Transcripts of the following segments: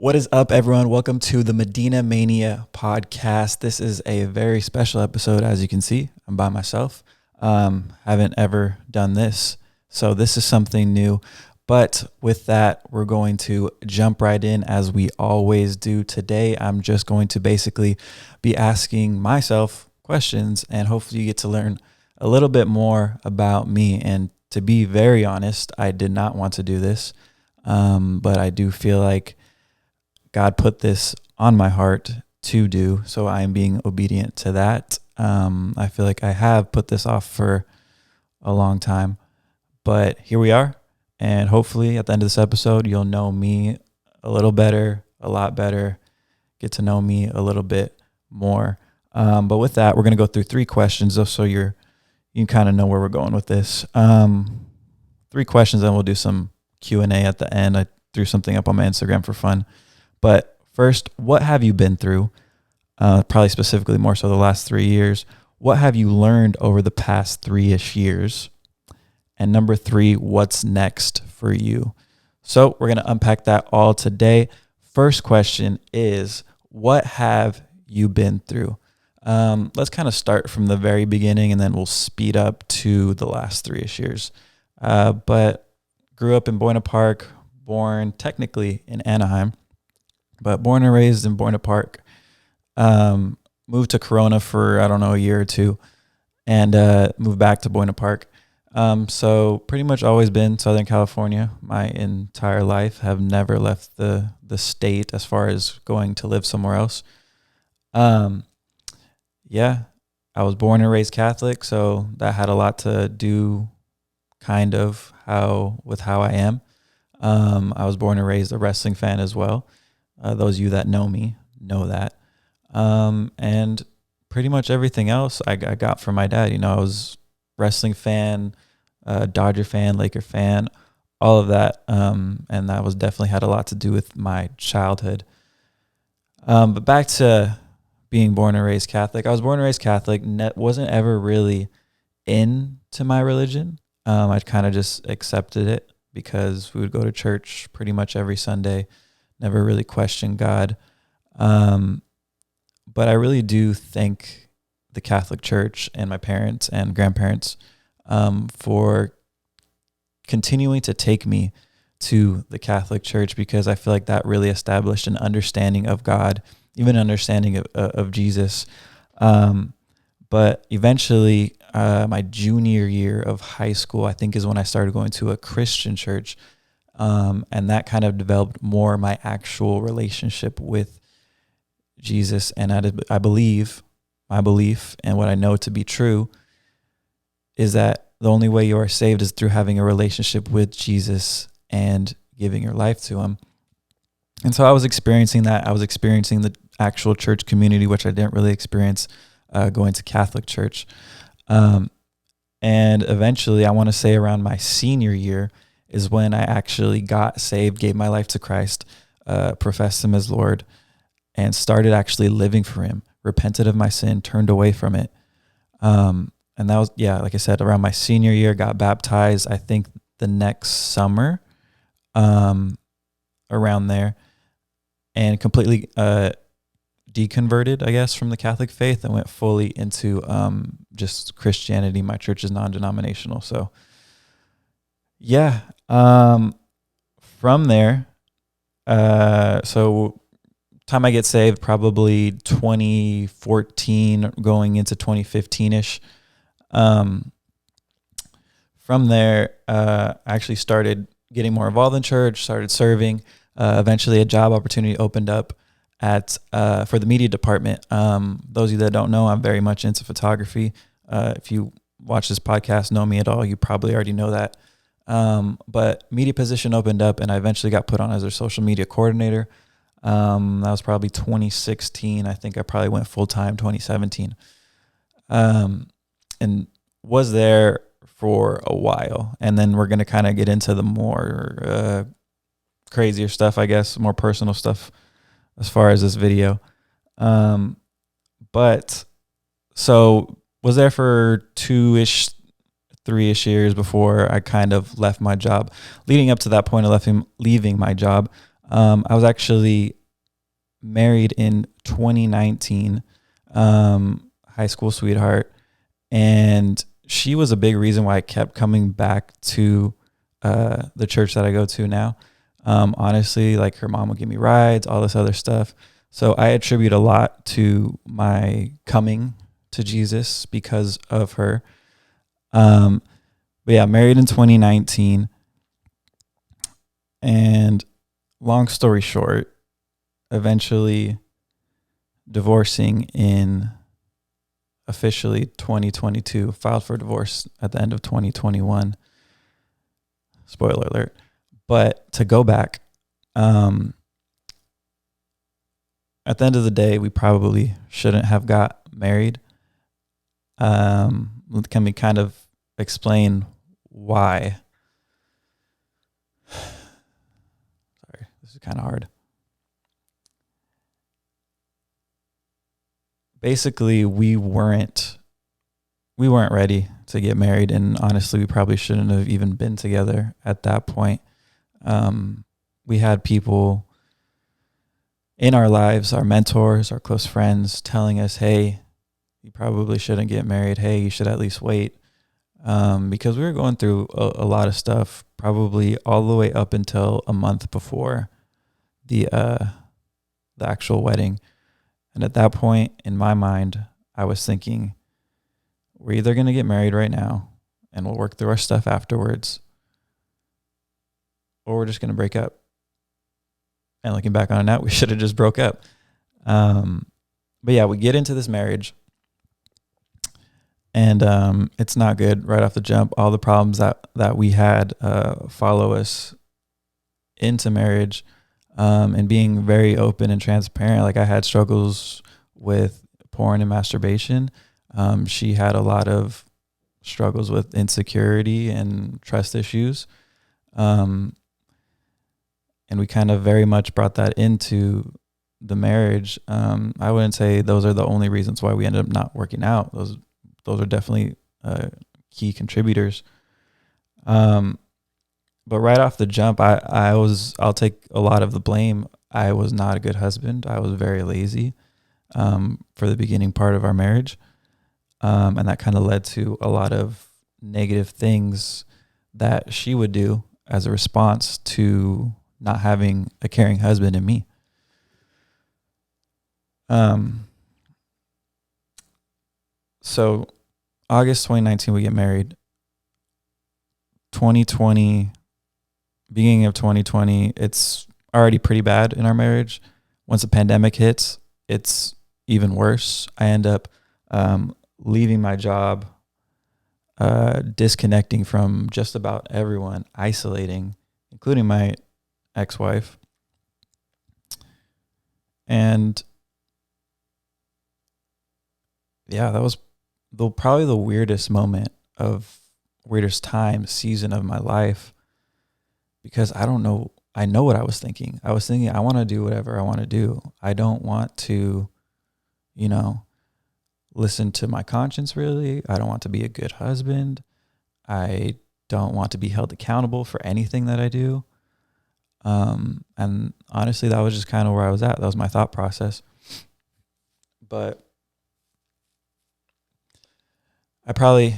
What is up, everyone? Welcome to the Medina Mania podcast. This is a very special episode. As you can see, I'm by myself. Haven't ever done this, so this is something new. But with that, we're going to jump right in as we always do. Today, I'm just going to basically be asking myself questions, and hopefully you get to learn a little bit more about me. And to be very honest, I did not want to do this, but I do feel like God put this on my heart to do, so I am being obedient to that. I feel like I have put this off for a long time, but here we are. And hopefully at the end of this episode, you'll know me a little better, a lot better, get to know me a little bit more. But with that, we're going to go through 3 questions just so you can kind of know where we're going with this. 3 questions, and we'll do some Q&A at the end. I threw something up on my Instagram for fun. But first, what have you been through? Probably specifically more so the last 3 years. What have you learned over the past 3-ish years? And number 3, what's next for you? So we're going to unpack that all today. First question is, what have you been through? Let's kind of start from the very beginning, and then we'll speed up to the last 3-ish years. But grew up in Buena Park, born technically in Anaheim, but born and raised in Buena Park. Moved to Corona for, a year or 2, and moved back to Buena Park. So pretty much always been Southern California my entire life. Have never left the state as far as going to live somewhere else. Yeah, I was born and raised Catholic, so that had a lot to do kind of with how I am. I was born and raised a wrestling fan as well. Those of you that know me know that. And pretty much everything else I got from my dad. I was wrestling fan, Dodger fan, Laker fan, all of that. And that was definitely had a lot to do with my childhood. But back to being born and raised Catholic. I was born and raised Catholic, wasn't ever really into my religion. I kind of just accepted it because we would go to church pretty much every Sunday. Never really questioned God. But I really do thank the Catholic Church and my parents and grandparents for continuing to take me to the Catholic Church, because I feel like that really established an understanding of God, even an understanding of Jesus. But eventually, my junior year of high school, I think, is when I started going to a Christian church. And that kind of developed more my actual relationship with Jesus. And I believe, my belief and what I know to be true is that the only way you are saved is through having a relationship with Jesus and giving your life to him. And so I was experiencing that. I was experiencing the actual church community, which I didn't really experience going to Catholic church. And eventually, I want to say around my senior year, is when I actually got saved, gave my life to Christ, professed him as Lord, and started actually living for him, repented of my sin, turned away from it. And that was, like I said, around my senior year, got baptized, I think the next summer, around there, and completely deconverted, I guess, from the Catholic faith and went fully into just Christianity. My church is non-denominational, so yeah. From there, so time I get saved, probably 2014 going into 2015-ish. From there, I actually started getting more involved in church, started serving. Eventually a job opportunity opened up for the media department. Those of you that don't know, I'm very much into photography. If you watch this podcast, know me at all, you probably already know that. But media position opened up, and I eventually got put on as their social media coordinator. That was probably 2016. I think I probably went full-time 2017. And was there for a while. And then we're going to kind of get into the more crazier stuff, I guess, more personal stuff as far as this video. But so was there for 2-ish, 3-ish years before I kind of left my job. Leading up to that point of leaving my job, I was actually married in 2019, high school sweetheart, and she was a big reason why I kept coming back to the church that I go to now. Honestly, like her mom would give me rides, all this other stuff. So I attribute a lot to my coming to Jesus because of her. But yeah, married in 2019. And long story short, eventually divorcing in officially 2022, filed for divorce at the end of 2021. Spoiler alert. But to go back, at the end of the day, we probably shouldn't have got married. Can we kind of explain why? Sorry, this is kind of hard. Basically, we weren't ready to get married, and honestly, we probably shouldn't have even been together at that point. We had people in our lives, our mentors, our close friends, telling us, "Hey, you probably shouldn't get married. Hey, you should at least wait," because we were going through a lot of stuff, probably all the way up until a month before the actual wedding. And at that point, in my mind, I was thinking, we're either going to get married right now and we'll work through our stuff afterwards, or we're just going to break up. And looking back on it now, we should have just broke up. But yeah, we get into this marriage and it's not good right off the jump. All the problems that we had follow us into marriage, and being very open and transparent. Like I had struggles with porn and masturbation. She had a lot of struggles with insecurity and trust issues. And we kind of very much brought that into the marriage. I wouldn't say those are the only reasons why we ended up not working out. Those are definitely key contributors. But right off the jump, I'll take a lot of the blame. I was not a good husband. I was very lazy for the beginning part of our marriage. And that kind of led to a lot of negative things that she would do as a response to not having a caring husband in me. So August 2019, we get married. 2020, beginning of 2020, it's already pretty bad in our marriage. Once the pandemic hits, it's even worse. I end up leaving my job, disconnecting from just about everyone, isolating, including my ex-wife. And yeah, that was probably the weirdest season of my life, because I know what I was thinking. I was thinking, I want to do whatever I want to do. I don't want to, listen to my conscience, really. I don't want to be a good husband. I don't want to be held accountable for anything that I do. And honestly, that was just kind of where I was at. That was my thought process. But I probably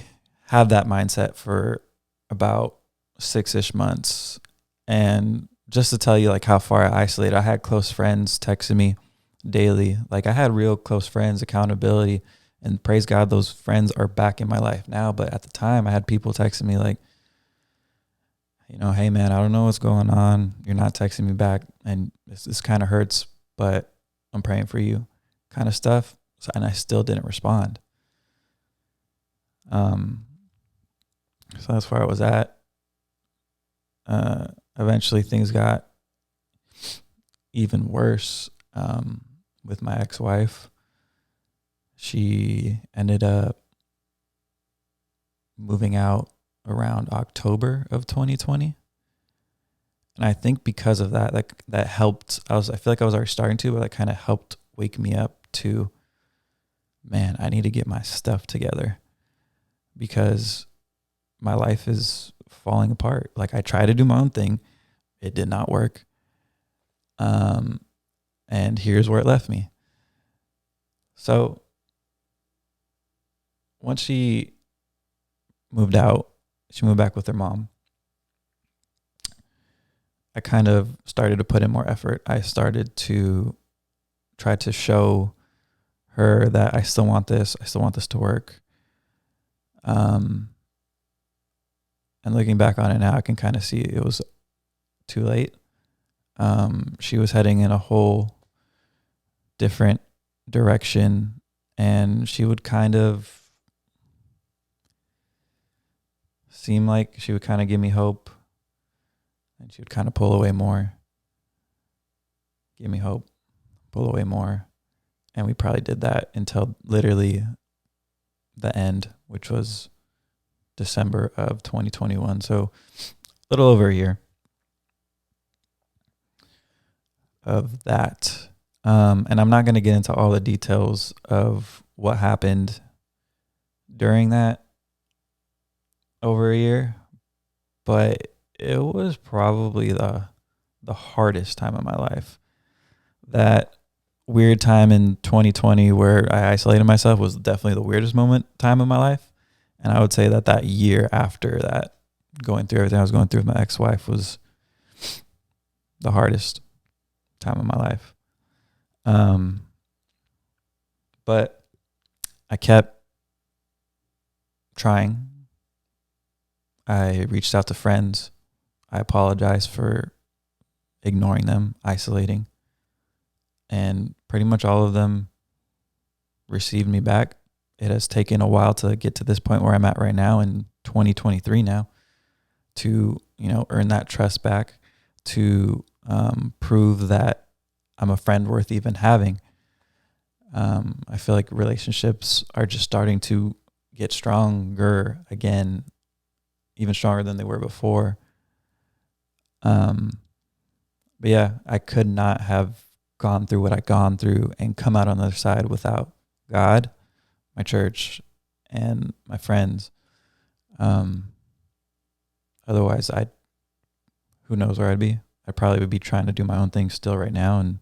had that mindset for about 6-ish months. And just to tell you like how far I isolated, I had close friends texting me daily. Like I had real close friends, accountability, and praise God, those friends are back in my life now. But at the time I had people texting me like, hey man, I don't know what's going on. You're not texting me back and this kind of hurts, but I'm praying for you kind of stuff. So, and I still didn't respond. So that's where I was at. Eventually things got even worse with my ex-wife. She ended up moving out around October of 2020. And I think because of that, like that helped. I feel like I was already starting to, but that kind of helped wake me up to, man, I need to get my stuff together because my life is falling apart. Like I tried to do my own thing. It did not work. And here's where it left me. So once she moved out, she moved back with her mom. I kind of started to put in more effort. I started to try to show her that I still want this. I still want this to work. And looking back on it now, I can kind of see it was too late. She was heading in a whole different direction, and she would kind of seem like she would kind of give me hope, and she would kind of pull away more. Give me hope, pull away more. And we probably did that until literally the end, which was December of 2021. So a little over a year of that. And I'm not going to get into all the details of what happened during that over a year, but it was probably the hardest time of my life. That weird time in 2020 where I isolated myself was definitely the weirdest time of my life. And I would say that year after that, going through everything I was going through with my ex-wife was the hardest time of my life. But I kept trying. I reached out to friends. I apologized for ignoring them, isolating. And pretty much all of them received me back. It has taken a while to get to this point where I'm at right now in 2023 now to, earn that trust back, to prove that I'm a friend worth even having. I feel like relationships are just starting to get stronger again, even stronger than they were before. But yeah, I could not have gone through what I've gone through and come out on the other side without God, my church, and my friends. Otherwise, who knows where I'd be? I probably would be trying to do my own thing still right now and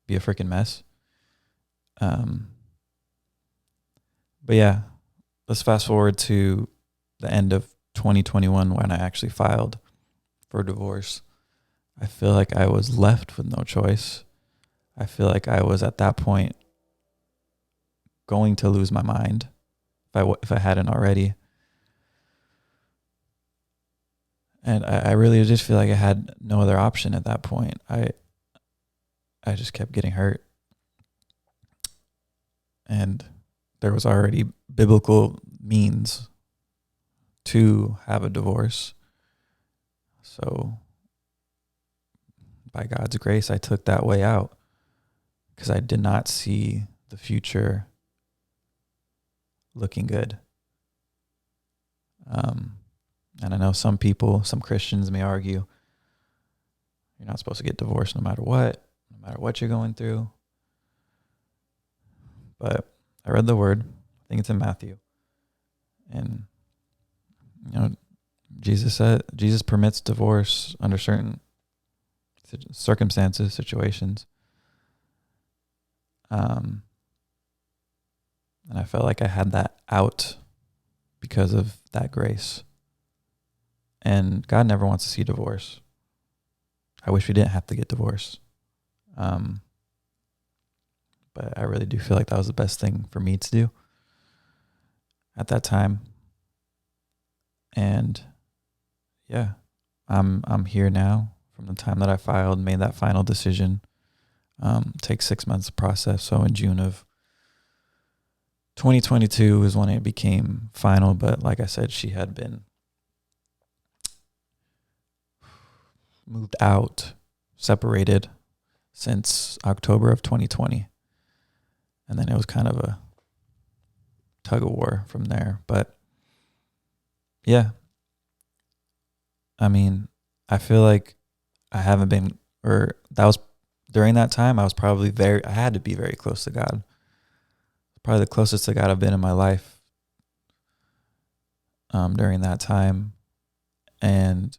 be a freaking mess. But yeah, let's fast forward to the end of 2021 when I actually filed for divorce. I feel like I was left with no choice. I feel like I was at that point going to lose my mind if I hadn't already. And I really just feel like I had no other option at that point. I just kept getting hurt. And there was already biblical means to have a divorce. So by God's grace, I took that way out because I did not see the future looking good. And I know some Christians may argue, you're not supposed to get divorced no matter what you're going through. But I read the word, I think it's in Matthew. And, Jesus permits divorce under certain circumstances, situations. And I felt like I had that out because of that grace. And God never wants to see divorce. I wish we didn't have to get divorced. But I really do feel like that was the best thing for me to do at that time. And yeah, I'm here now from the time that I filed, made that final decision. Takes 6 months to process. So in June of 2022 is when it became final. But like I said, she had been moved out, separated since October of 2020. And then it was kind of a tug of war from there. But yeah, I mean, I feel like I haven't been, or that was during that time, I had to be very close to God. Probably the closest to God I've been in my life during that time. And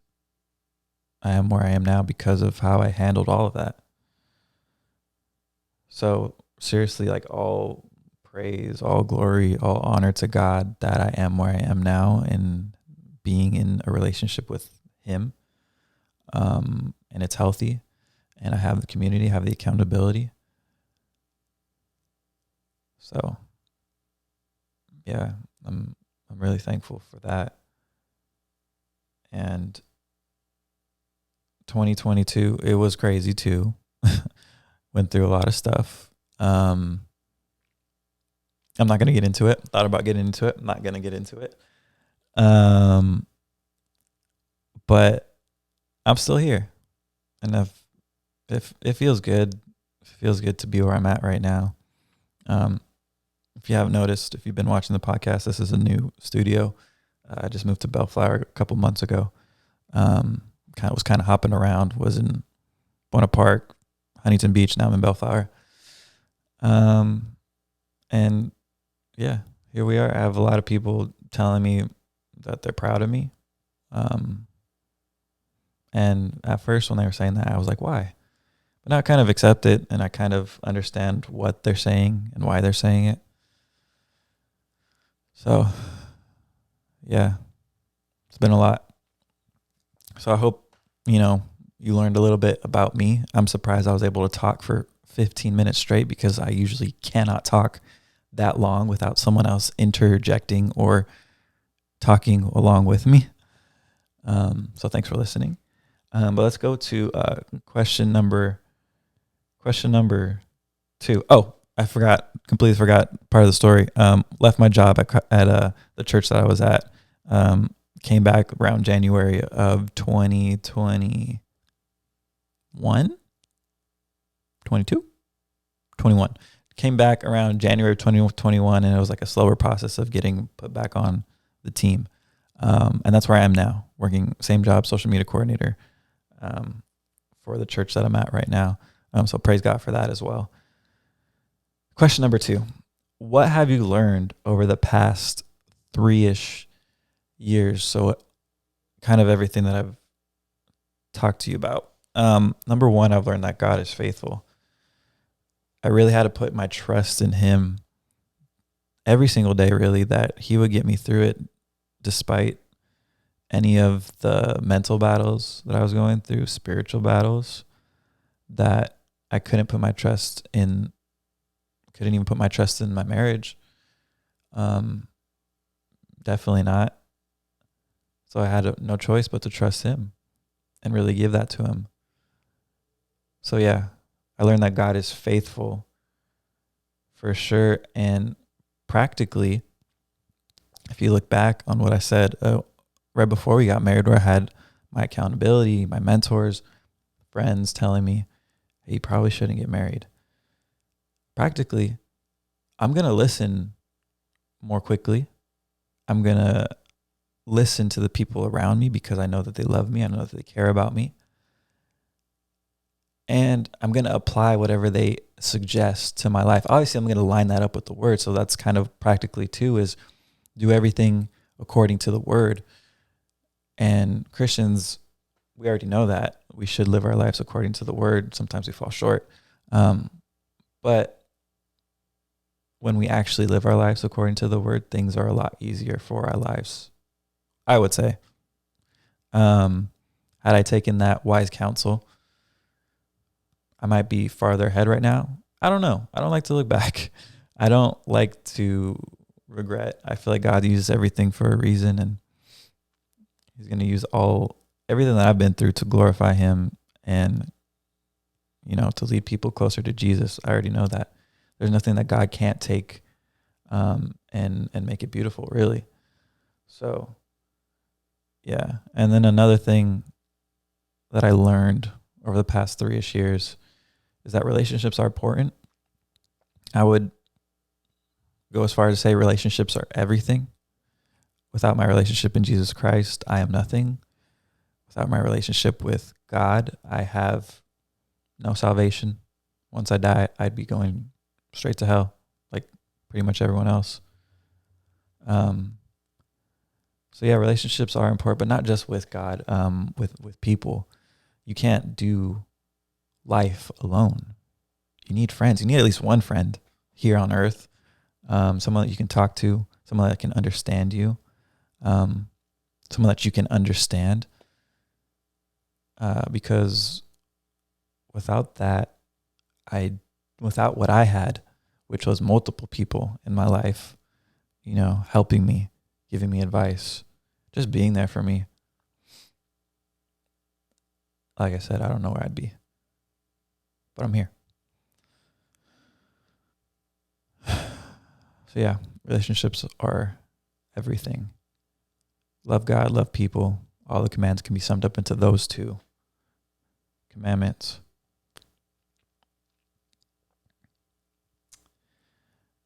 I am where I am now because of how I handled all of that. So seriously, like all praise, all glory, all honor to God that I am where I am now and being in a relationship with Him. And it's healthy, and I have the community, I have the accountability. So yeah, I'm really thankful for that. And 2022, it was crazy too. Went through a lot of stuff. I'm not gonna get into it. Thought about getting into it. I'm not gonna get into it. But I'm still here, and if it feels good. It feels good to be where I'm at right now. If you haven't noticed, if you've been watching the podcast, this is a new studio. I just moved to Bellflower a couple months ago. Was kind of hopping around. Was in Buena Park, Huntington Beach. Now I'm in Bellflower. And yeah, here we are. I have a lot of people telling me that they're proud of me. And at first when they were saying that, I was like, why? But now I kind of accept it, and I kind of understand what they're saying and why they're saying it. So yeah, it's been a lot. So I hope, you learned a little bit about me. I'm surprised I was able to talk for 15 minutes straight, because I usually cannot talk that long without someone else interjecting or talking along with me. So thanks for listening. But let's go to question number 2. Oh, completely forgot part of the story. Left my job at the church that I was at. Came back around January of 2021, 22, 21. Came back around January of 2021, and it was like a slower process of getting put back on the team. And that's where I am now, working same job, social media coordinator, for the church that I'm at right now. So praise God for that as well. Question number 2. What have you learned over the past 3-ish years? So kind of everything that I've talked to you about. Number 1, I've learned that God is faithful. I really had to put my trust in Him every single day, really, that He would get me through it despite any of the mental battles that I was going through, spiritual battles that I couldn't put my trust in. Couldn't even put my trust in my marriage. Definitely not. So I had no choice but to trust Him and really give that to Him. So yeah, I learned that God is faithful for sure. And practically, if you look back on what I said right before we got married, where I had my accountability, my mentors, friends telling me, hey, you probably shouldn't get married. Practically, I'm going to listen more quickly. I'm going to listen to the people around me because I know that they love me. I know that they care about me. And I'm going to apply whatever they suggest to my life. Obviously, I'm going to line that up with the word. So that's kind of practically too, is do everything according to the word. And Christians, we already know that we should live our lives according to the word. Sometimes we fall short. But when we actually live our lives according to the word, things are a lot easier for our lives, I would say. Had I taken that wise counsel, I might be farther ahead right now. I don't know. I don't like to look back. I don't like to regret. I feel like God uses everything for a reason, and He's going to use everything that I've been through to glorify Him and, to lead people closer to Jesus. I already know that. There's nothing that God can't take and make it beautiful, really. So, yeah. And then another thing that I learned over the past 3-ish years is that relationships are important. I would go as far as to say relationships are everything. Without my relationship in Jesus Christ, I am nothing. Without my relationship with God, I have no salvation. Once I die, I'd be going straight to hell, like pretty much everyone else. So yeah, relationships are important, but not just with God, with people. You can't do life alone. you need friends. You need at least one friend here on earth, someone that you can talk to, someone that can understand you, someone that you can understand. Because without that, without what I had, which was multiple people in my life, helping me, giving me advice, just being there for me. Like I said, I don't know where I'd be, but I'm here. So yeah, relationships are everything. Love God, love people. All the commands can be summed up into those two commandments.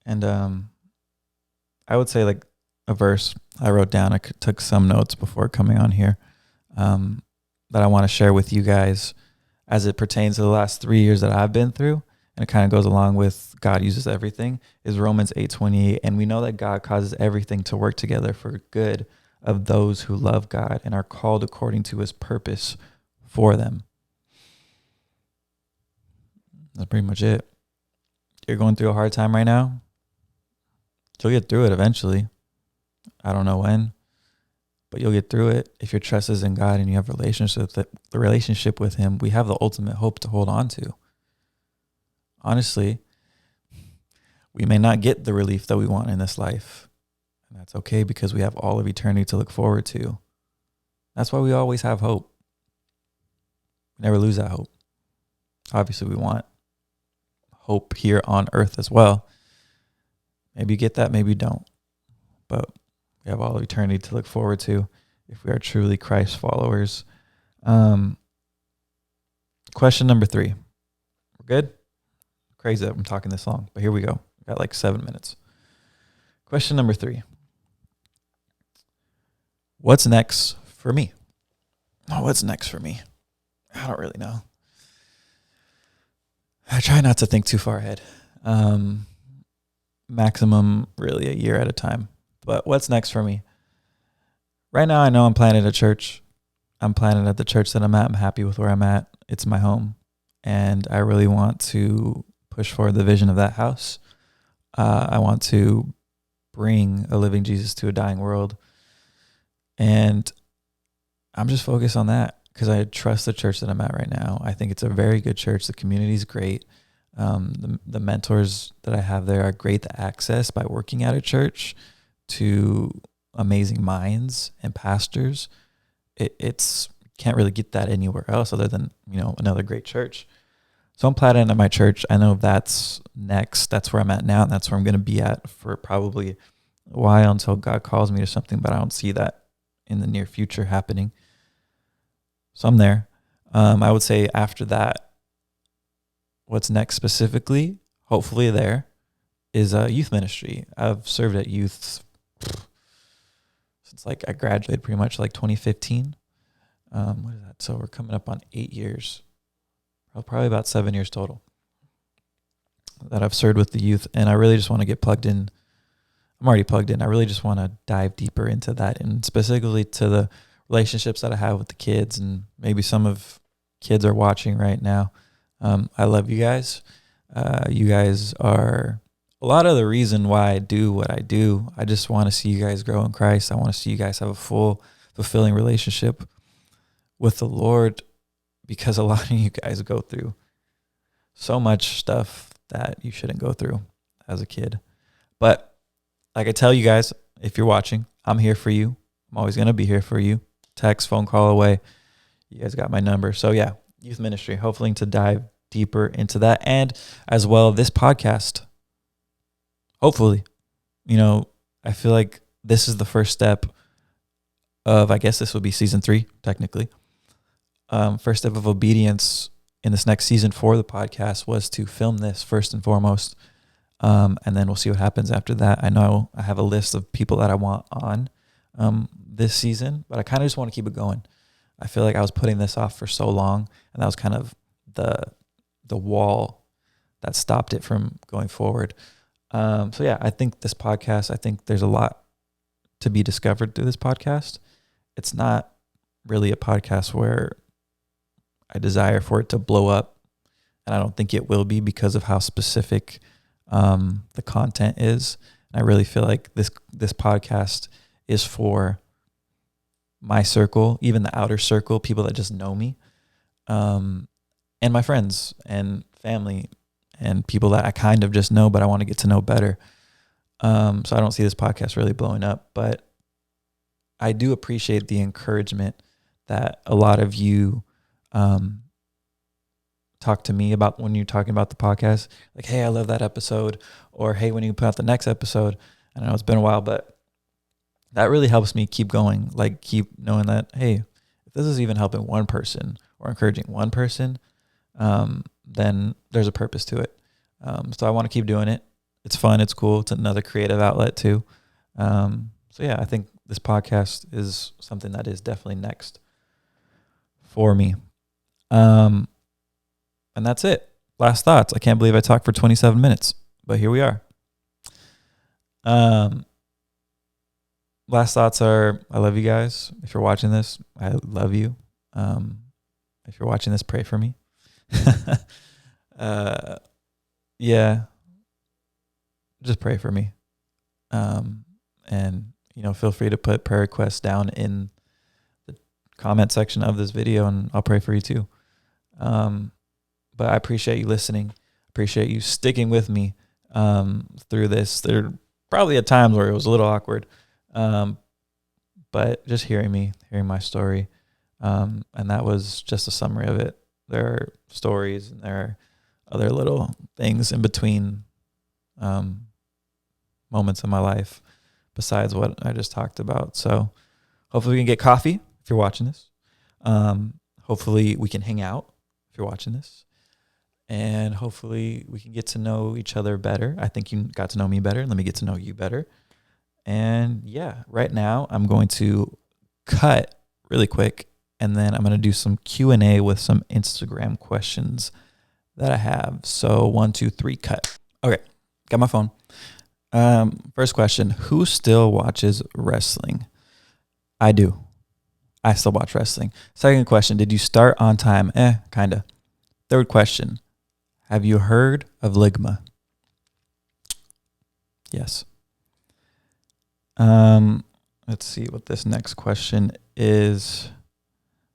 And I would say like a verse I wrote down. I took some notes before coming on here that I want to share with you guys as it pertains to the last 3 years that I've been through. And it kind of goes along with God uses everything, is Romans 8:28. And we know that God causes everything to work together for good of those who love God and are called according to his purpose for them. That's pretty much it. You're going through a hard time right now. You'll get through it eventually. I don't know when, but you'll get through it. If your trust is in God and you have the relationship with him, we have the ultimate hope to hold on to. Honestly, we may not get the relief that we want in this life. And that's okay because we have all of eternity to look forward to. That's why we always have hope. We never lose that hope. Obviously, we want hope here on earth as well. Maybe you get that, maybe you don't. But we have all of eternity to look forward to if we are truly Christ followers. Question number 3. We're good? Crazy that I'm talking this long, but here we go. We got like 7 minutes. Question number 3. What's next for me? Oh, what's next for me? I don't really know. I try not to think too far ahead. Maximum really a year at a time. But what's next for me? Right now, I know I'm planted at church. I'm planted at the church that I'm at. I'm happy with where I'm at. It's my home. And I really want to push forward the vision of that house. I want to bring a living Jesus to a dying world. And I'm just focused on that because I trust the church that I'm at right now. I think it's a very good church. The community is great. The mentors that I have there are great to access by working at a church to amazing minds and pastors. It's can't really get that anywhere else other than, another great church. So I'm planted at my church. I know that's next. That's where I'm at now. And that's where I'm going to be at for probably a while until God calls me to something, but I don't see that in the near future happening. So I'm there. I would say after that, what's next specifically, hopefully there, is youth ministry. I've served at youth since I graduated pretty much 2015. What is that? So we're coming up on 8 years. Probably about 7 years total that I've served with the youth. And I really just want to get plugged in. I'm already plugged in. I really just want to dive deeper into that and specifically to the relationships that I have with the kids. And maybe some of kids are watching right now. I love you guys. You guys are a lot of the reason why I do what I do. I just want to see you guys grow in Christ. I want to see you guys have a full, fulfilling relationship with the Lord, because a lot of you guys go through so much stuff that you shouldn't go through as a kid. But like I tell you guys, if you're watching, I'm here for you. I'm always going to be here for you. Text, phone call away. You guys got my number. So yeah, youth ministry, hopefully to dive deeper into that. And as well, this podcast, hopefully, I feel like this is the first step of, I guess this will be season 3, technically. First step of obedience in this next season for the podcast was to film this first and foremost. And then we'll see what happens after that. I know I have a list of people that I want on this season, but I kind of just want to keep it going. I feel like I was putting this off for so long, and that was kind of the wall that stopped it from going forward. So yeah, I think this podcast, I think there's a lot to be discovered through this podcast. It's not really a podcast where I desire for it to blow up. and I don't think it will be because of how specific the content is. And I really feel like this podcast is for my circle, even the outer circle, people that just know me, and my friends and family and people that I kind of just know, but I want to get to know better. So I don't see this podcast really blowing up, but I do appreciate the encouragement that a lot of you talk to me about when you're talking about the podcast. Like, hey, I love that episode. Or, hey, when you put out the next episode. I know it's been a while, but that really helps me keep going. Like, keep knowing that, hey, if this is even helping one person or encouraging one person, then there's a purpose to it. So I want to keep doing it. It's fun. It's cool. It's another creative outlet too. So yeah, I think this podcast is something that is definitely next for me. And that's it. Last thoughts. I can't believe I talked for 27 minutes, but here we are. Last thoughts are, I love you guys. If you're watching this, I love you. If you're watching this, pray for me. Yeah, just pray for me. And, feel free to put prayer requests down in the comment section of this video, and I'll pray for you too. But I appreciate you listening. Appreciate you sticking with me through this. There probably at times where it was a little awkward, but just hearing my story, and that was just a summary of it. There are stories and there are other little things in between moments in my life besides what I just talked about. So hopefully we can get coffee if you're watching this. Hopefully we can hang out if you're watching this. And hopefully we can get to know each other better. I think you got to know me better. Let me get to know you better. And yeah, right now I'm going to cut really quick, and then I'm going to do some Q&A with some Instagram questions that I have. So 1, 2, 3, cut. Okay, got my phone. First question, who still watches wrestling? I do. I still watch wrestling. Second question, did you start on time? Kinda. Third question, have you heard of Ligma? Yes. Let's see what this next question is.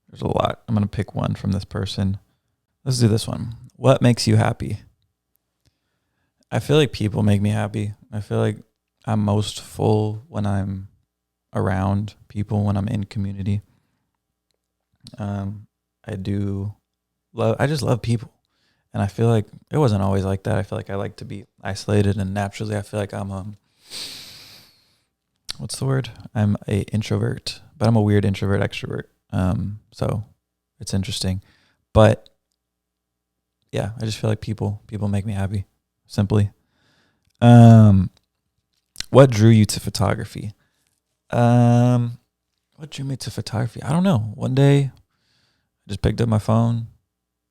There's a lot. I'm going to pick one from this person. Let's do this one. What makes you happy? I feel like people make me happy. I feel like I'm most full when I'm around people, when I'm in community. I just love people. And I feel like it wasn't always like that. I feel like I like to be isolated, and naturally I feel like I'm what's the word? I'm a introvert, but I'm a weird introvert extrovert. So it's interesting. But yeah, I just feel like people make me happy, simply. What drew you to photography? What drew me to photography? I don't know. One day I just picked up my phone,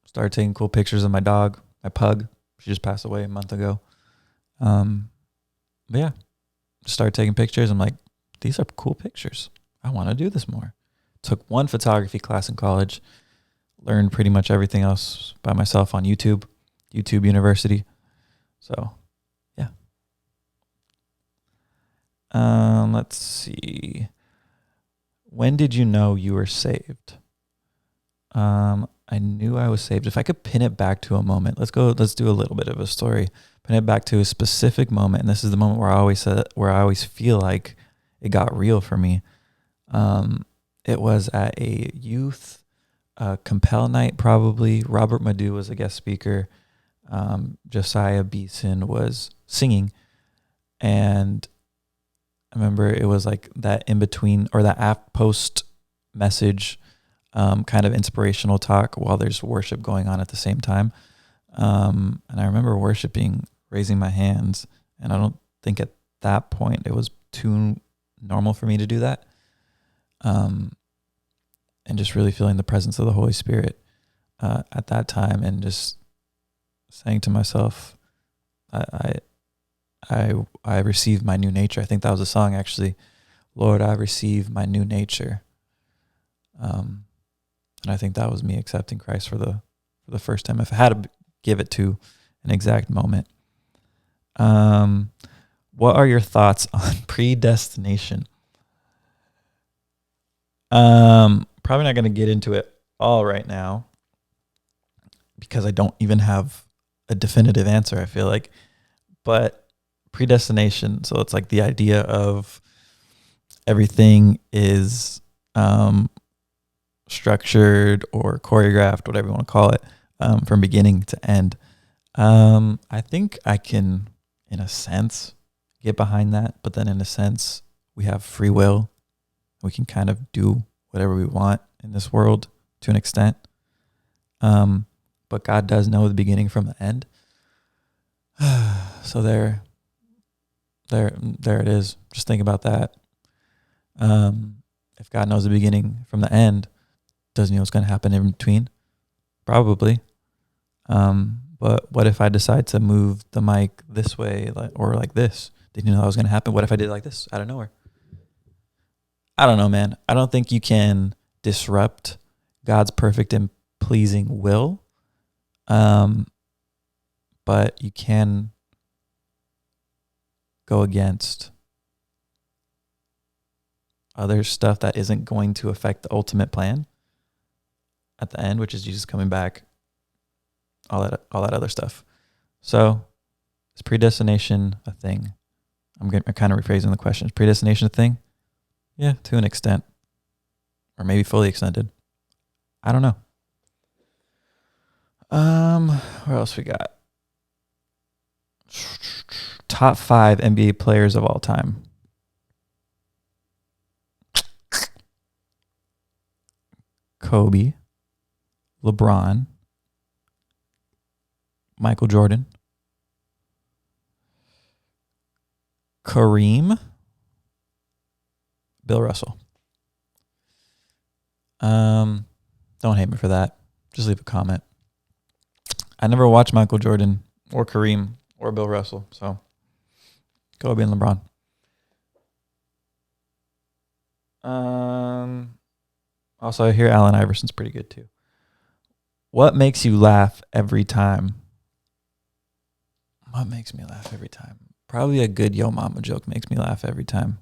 started taking cool pictures of my dog, my pug. She just passed away a month ago. But yeah, just started taking pictures. I'm like, these are cool pictures. I want to do this more. Took one photography class in college, learned pretty much everything else by myself on YouTube University. So, yeah. Let's see. When did you know you were saved? I knew I was saved. If I could pin it back to a moment, let's do a little bit of a story. Pin it back to a specific moment, and this is the moment where I always feel like it got real for me. It was at a youth Compel night, probably. Robert Madu was a guest speaker. Josiah Beeson was singing, and I remember it was like that in between, or that post message, kind of inspirational talk while there's worship going on at the same time. And I remember worshiping, raising my hands, and I don't think at that point it was too normal for me to do that. And just really feeling the presence of the Holy Spirit at that time, and just saying to myself, I received my new nature. I think that was a song, actually. Lord, I receive my new nature. And I think that was me accepting Christ for the first time. If I had to give it to an exact moment. What are your thoughts on predestination? Probably not going to get into it all right now because I don't even have a definitive answer, I feel like. But predestination, so it's like the idea of everything is structured or choreographed, whatever you want to call it, from beginning to end. I think I can, in a sense, get behind that. But then in a sense, we have free will. We can kind of do whatever we want in this world to an extent. But God does know the beginning from the end. So there it is. Just think about that. If God knows the beginning from the end, doesn't he know what's going to happen in between? Probably. But what if I decide to move the mic this way or like this? Didn't you know that was going to happen? What if I did it like this out of nowhere? I don't know, man. I don't think you can disrupt God's perfect and pleasing will. But you can go against other stuff that isn't going to affect the ultimate plan at the end, which is Jesus coming back, all that other stuff. So is predestination a thing? I'm kind of rephrasing the question. Is predestination a thing? Yeah, to an extent. Or maybe fully extended. I don't know. What else we got? Top 5 NBA players of all time. Kobe, LeBron, Michael Jordan, Kareem, Bill Russell. Don't hate me for that. Just leave a comment. I never watched Michael Jordan or Kareem or Bill Russell, so Kobe and LeBron. Also, I hear Allen Iverson's pretty good too. What makes you laugh every time? What makes me laugh every time? Probably a good Yo Mama joke makes me laugh every time.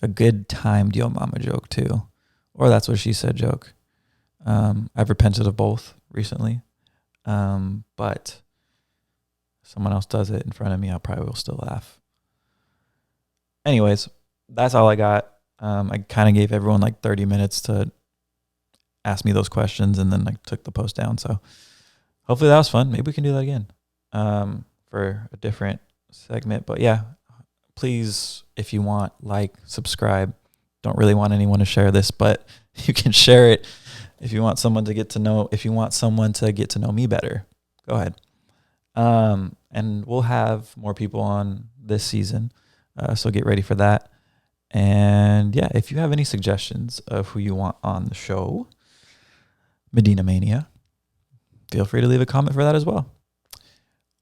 A good timed Yo Mama joke too. Or that's what she said joke. I've repented of both recently. But if someone else does it in front of me, I probably will still laugh. Anyways, that's all I got. I kind of gave everyone like 30 minutes to ask me those questions, and then I took the post down. So hopefully that was fun. Maybe we can do that again for a different segment. But yeah, please, if you want, subscribe. Don't really want anyone to share this, but you can share it if you want someone to get to know. If you want someone to get to know me better, go ahead. And we'll have more people on this season, so get ready for that. And yeah, if you have any suggestions of who you want on the show, Medina Mania, feel free to leave a comment for that as well.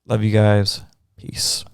Love you guys. Peace.